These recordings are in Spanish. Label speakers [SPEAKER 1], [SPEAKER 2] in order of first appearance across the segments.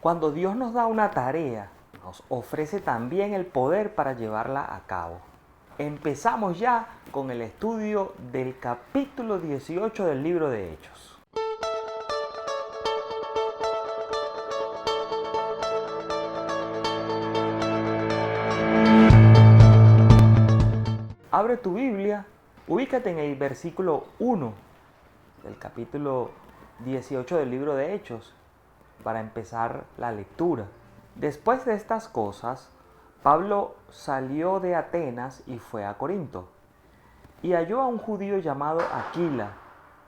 [SPEAKER 1] Cuando Dios nos da una tarea, nos ofrece también el poder para llevarla a cabo. Empezamos ya con el estudio del capítulo 18 del libro de Hechos. Abre tu Biblia, ubícate en el versículo 1 del capítulo 18 del libro de Hechos para empezar la lectura. Después de estas cosas, Pablo salió de Atenas y fue a Corinto, y halló a un judío llamado Aquila,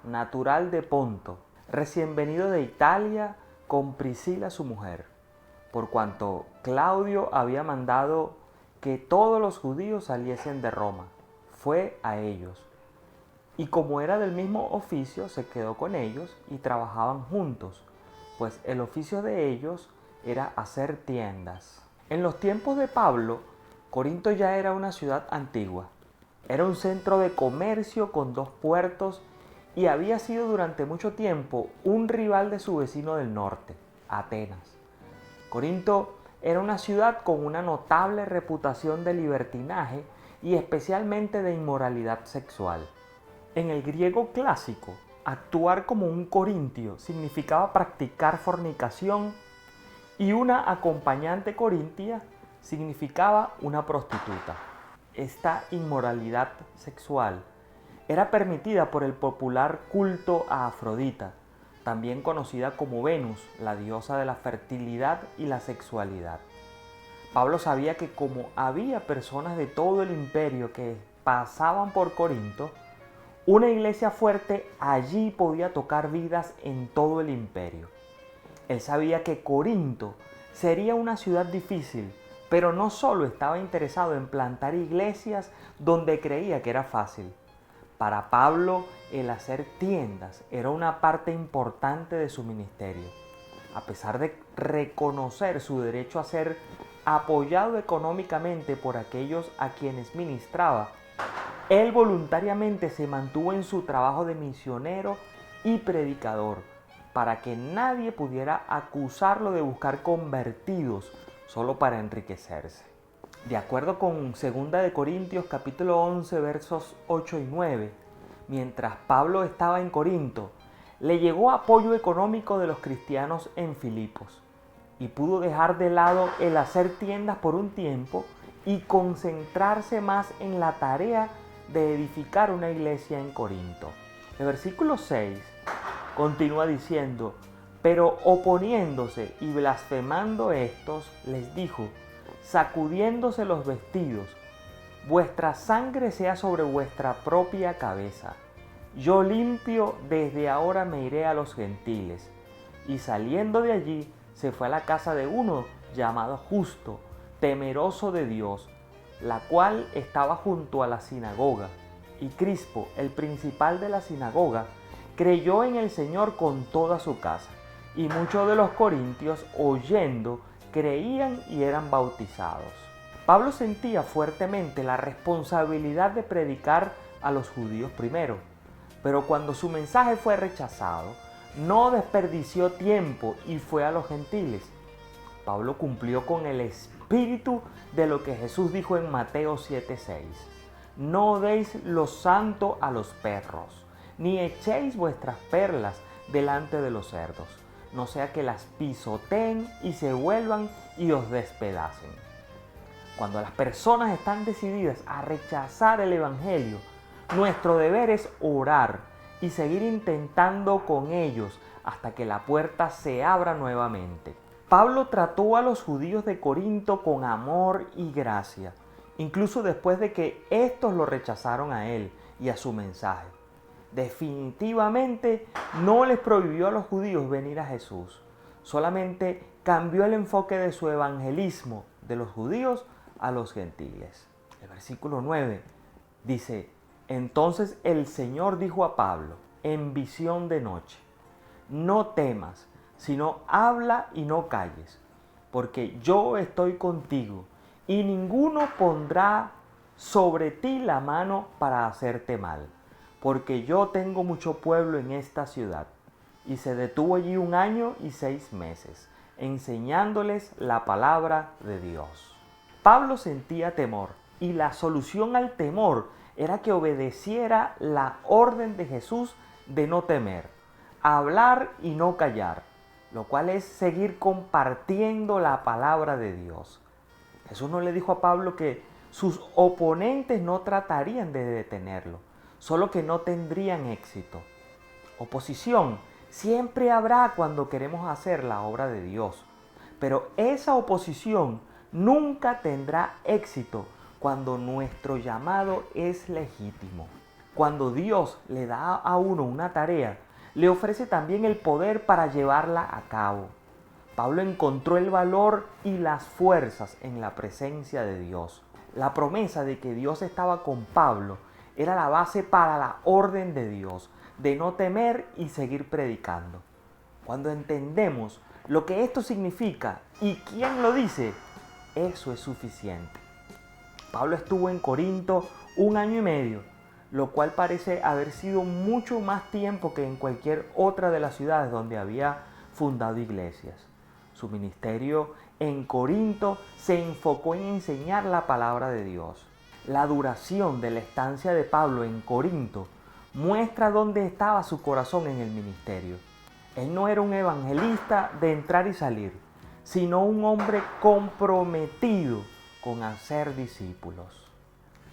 [SPEAKER 1] natural de Ponto, recién venido de Italia con Priscila su mujer, por cuanto Claudio había mandado que todos los judíos saliesen de Roma. Fue a ellos, y como era del mismo oficio, se quedó con ellos y trabajaban juntos, pues el oficio de ellos era hacer tiendas. En los tiempos de Pablo, Corinto ya era una ciudad antigua. Era un centro de comercio con 2 puertos y había sido durante mucho tiempo un rival de su vecino del norte, Atenas. Corinto era una ciudad con una notable reputación de libertinaje y especialmente de inmoralidad sexual. En el griego clásico, actuar como un corintio significaba practicar fornicación y una acompañante corintia significaba una prostituta. Esta inmoralidad sexual era permitida por el popular culto a Afrodita, también conocida como Venus, la diosa de la fertilidad y la sexualidad. Pablo sabía que como había personas de todo el imperio que pasaban por Corinto, una iglesia fuerte allí podía tocar vidas en todo el imperio. Él sabía que Corinto sería una ciudad difícil, pero no solo estaba interesado en plantar iglesias donde creía que era fácil. Para Pablo, el hacer tiendas era una parte importante de su ministerio. A pesar de reconocer su derecho a ser apoyado económicamente por aquellos a quienes ministraba, él voluntariamente se mantuvo en su trabajo de misionero y predicador, para que nadie pudiera acusarlo de buscar convertidos solo para enriquecerse. De acuerdo con 2 de Corintios capítulo 11 versos 8 y 9, mientras Pablo estaba en Corinto, le llegó apoyo económico de los cristianos en Filipos y pudo dejar de lado el hacer tiendas por un tiempo y concentrarse más en la tarea de edificar una iglesia en Corinto. El versículo 6 continúa diciendo: pero oponiéndose y blasfemando estos, les dijo, sacudiéndose los vestidos, vuestra sangre sea sobre vuestra propia cabeza. Yo limpio, desde ahora me iré a los gentiles. Y saliendo de allí, se fue a la casa de uno llamado Justo, temeroso de Dios, la cual estaba junto a la sinagoga. Y Crispo, el principal de la sinagoga, creyó en el Señor con toda su casa. Y muchos de los corintios, oyendo, creían y eran bautizados. Pablo sentía fuertemente la responsabilidad de predicar a los judíos primero, pero cuando su mensaje fue rechazado, no desperdició tiempo y fue a los gentiles. Pablo cumplió con el espíritu de lo que Jesús dijo en Mateo 7:6. No deis lo santo a los perros, ni echéis vuestras perlas delante de los cerdos, no sea que las pisoteen y se vuelvan y os despedacen. Cuando las personas están decididas a rechazar el Evangelio, nuestro deber es orar y seguir intentando con ellos hasta que la puerta se abra nuevamente. Pablo trató a los judíos de Corinto con amor y gracia, incluso después de que estos lo rechazaron a él y a su mensaje. Definitivamente no les prohibió a los judíos venir a Jesús, solamente cambió el enfoque de su evangelismo de los judíos a los gentiles. El versículo 9 dice: entonces el Señor dijo a Pablo en visión de noche: no temas, sino habla y no calles, porque yo estoy contigo, y ninguno pondrá sobre ti la mano para hacerte mal, porque yo tengo mucho pueblo en esta ciudad. Y se detuvo allí 1 año y 6 meses, enseñándoles la palabra de Dios. Pablo sentía temor y la solución al temor era que obedeciera la orden de Jesús de no temer, hablar y no callar, lo cual es seguir compartiendo la palabra de Dios. Jesús no le dijo a Pablo que sus oponentes no tratarían de detenerlo, solo que no tendrían éxito. Oposición siempre habrá cuando queremos hacer la obra de Dios, pero esa oposición nunca tendrá éxito cuando nuestro llamado es legítimo. Cuando Dios le da a uno una tarea, le ofrece también el poder para llevarla a cabo. Pablo encontró el valor y las fuerzas en la presencia de Dios. La promesa de que Dios estaba con Pablo era la base para la orden de Dios, de no temer y seguir predicando. Cuando entendemos lo que esto significa y quién lo dice, eso es suficiente. Pablo estuvo en Corinto 1 año y medio, lo cual parece haber sido mucho más tiempo que en cualquier otra de las ciudades donde había fundado iglesias. Su ministerio en Corinto se enfocó en enseñar la palabra de Dios. La duración de la estancia de Pablo en Corinto muestra dónde estaba su corazón en el ministerio. Él no era un evangelista de entrar y salir, sino un hombre comprometido con hacer discípulos.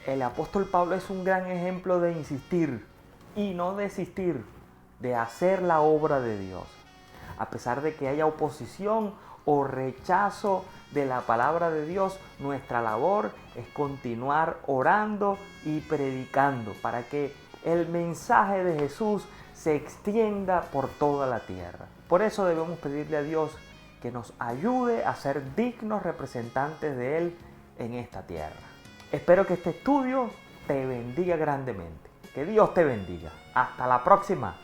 [SPEAKER 1] El apóstol Pablo es un gran ejemplo de insistir y no desistir de hacer la obra de Dios. A pesar de que haya oposición o rechazo de la palabra de Dios, nuestra labor es continuar orando y predicando para que el mensaje de Jesús se extienda por toda la tierra. Por eso debemos pedirle a Dios que nos ayude a ser dignos representantes de Él en esta tierra. Espero que este estudio te bendiga grandemente. Que Dios te bendiga. Hasta la próxima.